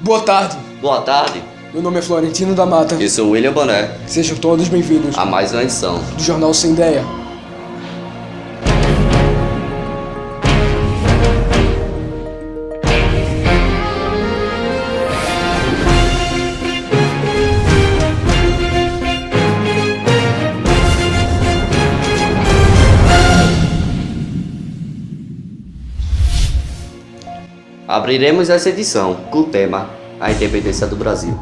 Boa tarde, Boa tarde, meu nome é Florentino da Mata. eu sou William Boné, Sejam todos bem-vindos a mais uma edição. do Jornal Sem Ideia. Abriremos essa edição com o tema A Independência do Brasil.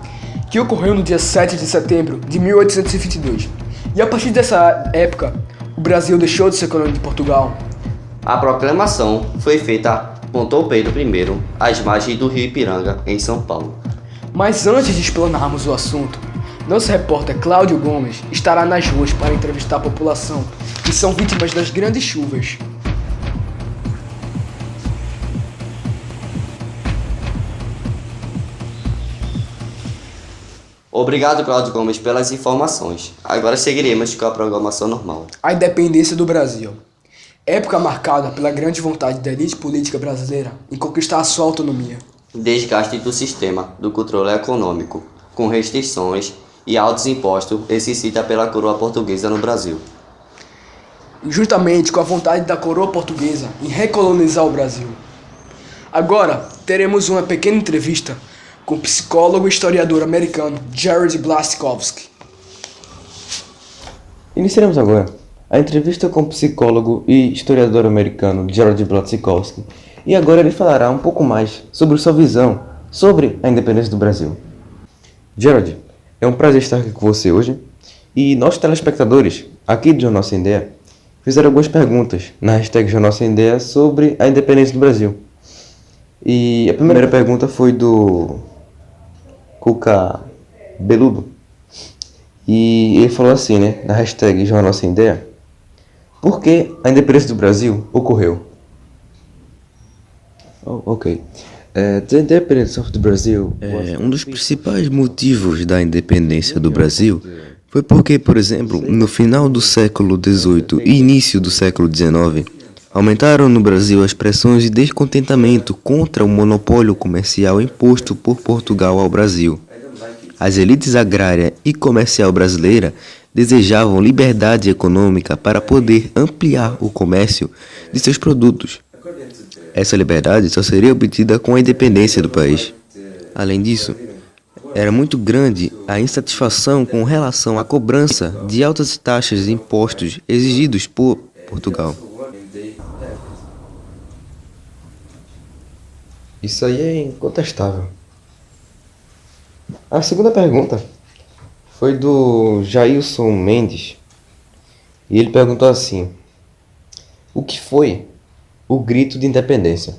Que ocorreu no dia 7 de setembro de 1822. E a partir dessa época, o Brasil deixou de ser colônia de Portugal. A proclamação foi feita por Dom Pedro I às margens do rio Ipiranga, em São Paulo. Mas antes de explanarmos o assunto, nosso repórter Cláudio Gomes estará nas ruas para entrevistar a população que são vítimas das grandes chuvas. Obrigado, Cláudio Gomes, pelas informações. Agora seguiremos com a programação normal. A independência do Brasil. Época marcada pela grande vontade da elite política brasileira em conquistar a sua autonomia. Desgaste do sistema do controle econômico, com restrições e altos impostos exercida pela coroa portuguesa no Brasil. Juntamente com a vontade da coroa portuguesa em recolonizar o Brasil. Agora, teremos uma pequena entrevista com o psicólogo e historiador americano Jared Blaskowski. Iniciaremos agora a entrevista com o psicólogo e historiador americano Jared Blaskowski, e agora ele falará um pouco mais sobre sua visão sobre a independência do Brasil. Jared, é um prazer estar aqui com você hoje, e nossos telespectadores aqui do Jornal Sem Ideia fizeram algumas perguntas na hashtag Jornal Sem Ideia sobre a independência do Brasil. E a primeira pergunta foi do Cuca Beludo, e ele falou assim, na hashtag Jornal Sem Ideia: por que a independência do Brasil ocorreu? The independence of the Brazil. Um dos principais motivos da independência do Brasil foi porque, por exemplo, no final do século XVIII e início do século XIX, aumentaram no Brasil as pressões de descontentamento contra o monopólio comercial imposto por Portugal ao Brasil. As elites agrária e comercial brasileira desejavam liberdade econômica para poder ampliar o comércio de seus produtos. Essa liberdade só seria obtida com a independência do país. Além disso, era muito grande a insatisfação com relação à cobrança de altas taxas de impostos exigidos por Portugal. Isso aí é incontestável. A segunda pergunta foi do Jailson Mendes, e ele perguntou assim: o que foi o grito de independência?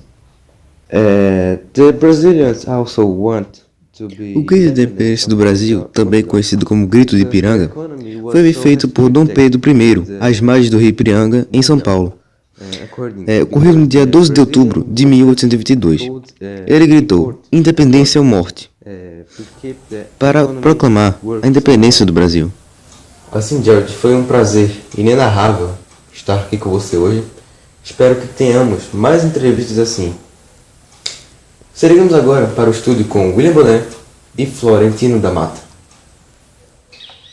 The Brazilians also want to be. O grito de independência do Brasil, também conhecido como Grito de Ipiranga, foi feito por Dom Pedro I às margens do rio Ipiranga, em São Paulo. Ocorreu no dia 12 de outubro de 1822. Ele gritou: independência ou morte, para proclamar a independência do Brasil. Assim, Jared, foi um prazer inenarrável estar aqui com você hoje. Espero que tenhamos mais entrevistas assim. Seguimos agora para o estúdio com William Boné e Florentino da Mata.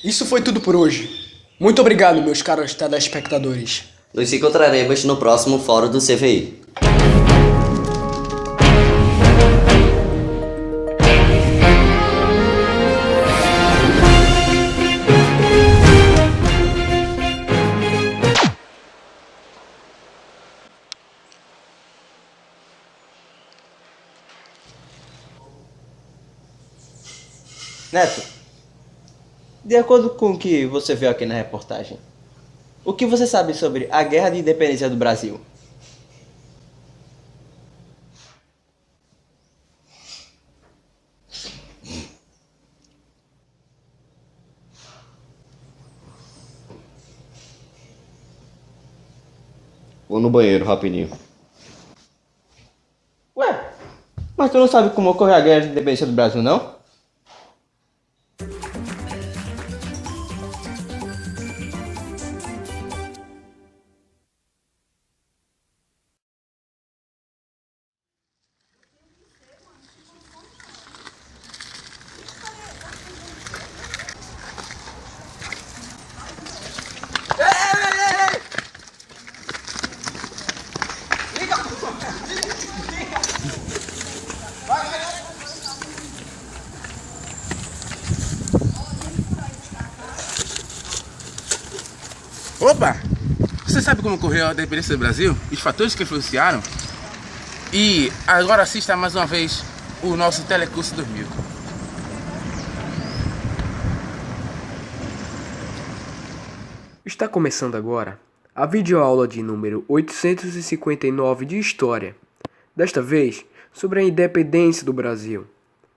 Isso foi tudo por hoje. Muito obrigado, meus caros telespectadores. Nos encontraremos no próximo Fórum do CVI. Neto, de acordo com o que você viu aqui na reportagem, o que você sabe sobre a Guerra de Independência do Brasil? Vou no banheiro, rapidinho. Ué, mas tu não sabe como ocorreu a Guerra de Independência do Brasil, não? Opa! Você sabe como ocorreu a independência do Brasil? Os fatores que influenciaram? E agora assista mais uma vez o nosso Telecurso 2000. Está começando agora a videoaula de número 859 de História. Desta vez, sobre a independência do Brasil.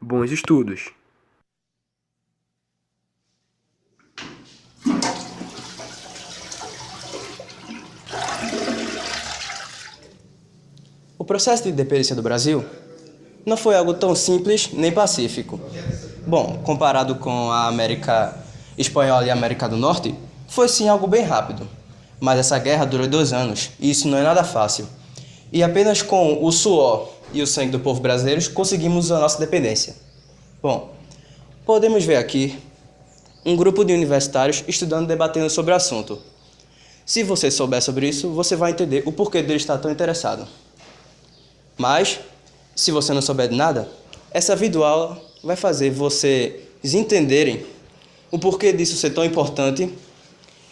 Bons estudos! O processo de independência do Brasil não foi algo tão simples nem pacífico. Bom, comparado com a América Espanhola e a América do Norte, foi sim algo bem rápido. Mas essa guerra durou 2 anos e isso não é nada fácil. E apenas com o suor e o sangue do povo brasileiro conseguimos a nossa independência. Bom, podemos ver aqui um grupo de universitários estudando e debatendo sobre o assunto. Se você souber sobre isso, você vai entender o porquê dele estar tão interessado. Mas, se você não souber de nada, essa videoaula vai fazer vocês entenderem o porquê disso ser tão importante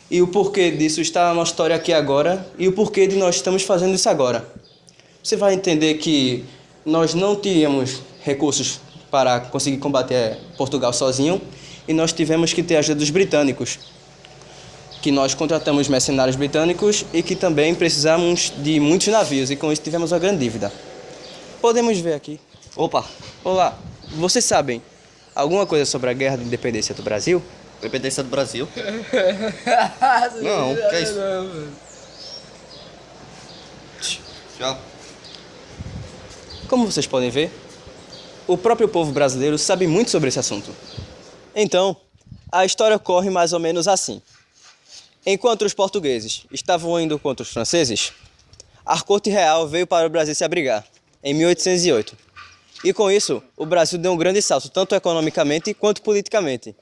e o porquê disso estar na nossa história aqui agora e o porquê de nós estamos fazendo isso agora. Você vai entender que nós não tínhamos recursos para conseguir combater Portugal sozinho e nós tivemos que ter a ajuda dos britânicos, que nós contratamos mercenários britânicos e que também precisamos de muitos navios e com isso tivemos uma grande dívida. Podemos ver aqui. Opa! Olá, vocês sabem alguma coisa sobre a Guerra de Independência do Brasil? Independência do Brasil? Não, que é isso? Tchau. Como vocês podem ver, o próprio povo brasileiro sabe muito sobre esse assunto. Então, a história ocorre mais ou menos assim. Enquanto os portugueses estavam indo contra os franceses, a corte real veio para o Brasil se abrigar, em 1808. E com isso, o Brasil deu um grande salto, tanto economicamente quanto politicamente.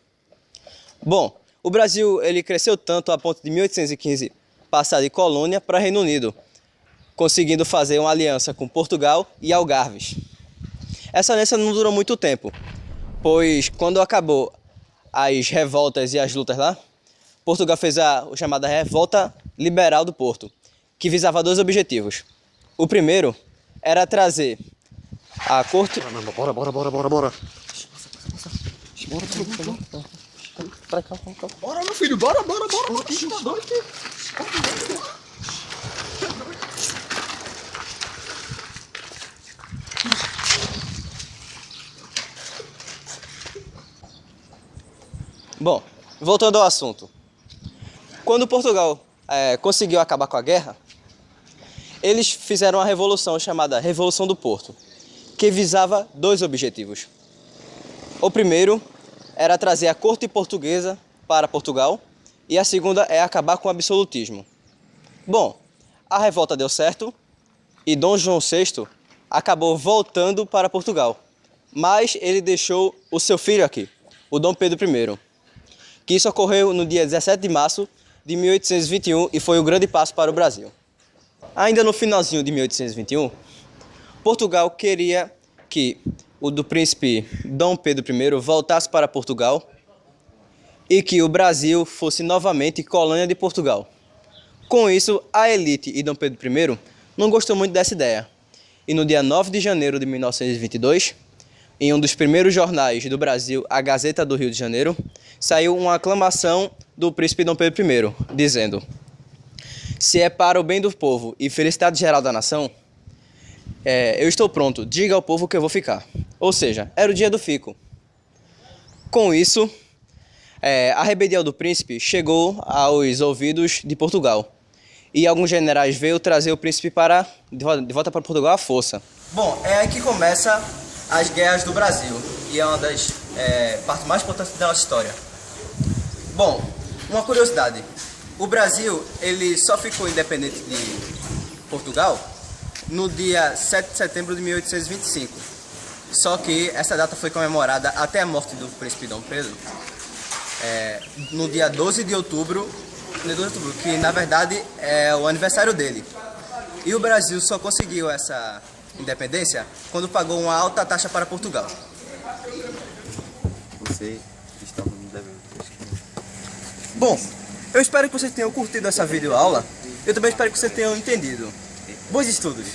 Bom, o Brasil ele cresceu tanto a ponto de 1815 passar de colônia para Reino Unido, conseguindo fazer uma aliança com Portugal e Algarves. Essa aliança não durou muito tempo, pois quando acabou as revoltas e as lutas lá, Portugal fez a chamada Revolta Liberal do Porto, que visava 2 objetivos. O primeiro era trazer a corte... Bora. Bora, meu filho, bora! Bom, voltando ao assunto. Quando Portugal conseguiu acabar com a guerra, eles fizeram uma revolução chamada Revolução do Porto, que visava 2 objetivos. O primeiro era trazer a corte portuguesa para Portugal e a segunda é acabar com o absolutismo. Bom, a revolta deu certo e Dom João VI acabou voltando para Portugal, mas ele deixou o seu filho aqui, o Dom Pedro I, que isso ocorreu no dia 17 de março de 1821 e foi um grande passo para o Brasil. Ainda no finalzinho de 1821, Portugal queria que o do príncipe Dom Pedro I voltasse para Portugal e que o Brasil fosse novamente colônia de Portugal. Com isso, a elite e Dom Pedro I não gostou muito dessa ideia. E no dia 9 de janeiro de 1922, em um dos primeiros jornais do Brasil, a Gazeta do Rio de Janeiro, saiu uma aclamação do príncipe Dom Pedro I, dizendo: "Se é para o bem do povo e felicidade geral da nação, eu estou pronto, diga ao povo que eu vou ficar." Ou seja, era o dia do fico. Com isso, a rebelião do príncipe chegou aos ouvidos de Portugal. E alguns generais veio trazer o príncipe de volta para Portugal à força. Bom, é aí que começa as guerras do Brasil. E é uma das partes mais importantes da nossa história. Bom, uma curiosidade. O Brasil ele só ficou independente de Portugal no dia 7 de setembro de 1825. Só que essa data foi comemorada até a morte do príncipe Dom Pedro no dia 12 de outubro, que na verdade é o aniversário dele. E o Brasil só conseguiu essa independência quando pagou uma alta taxa para Portugal. Você está me devendo. Bom, Eu espero que vocês tenham curtido essa videoaula. Eu também espero que vocês tenham entendido. Bons estudos!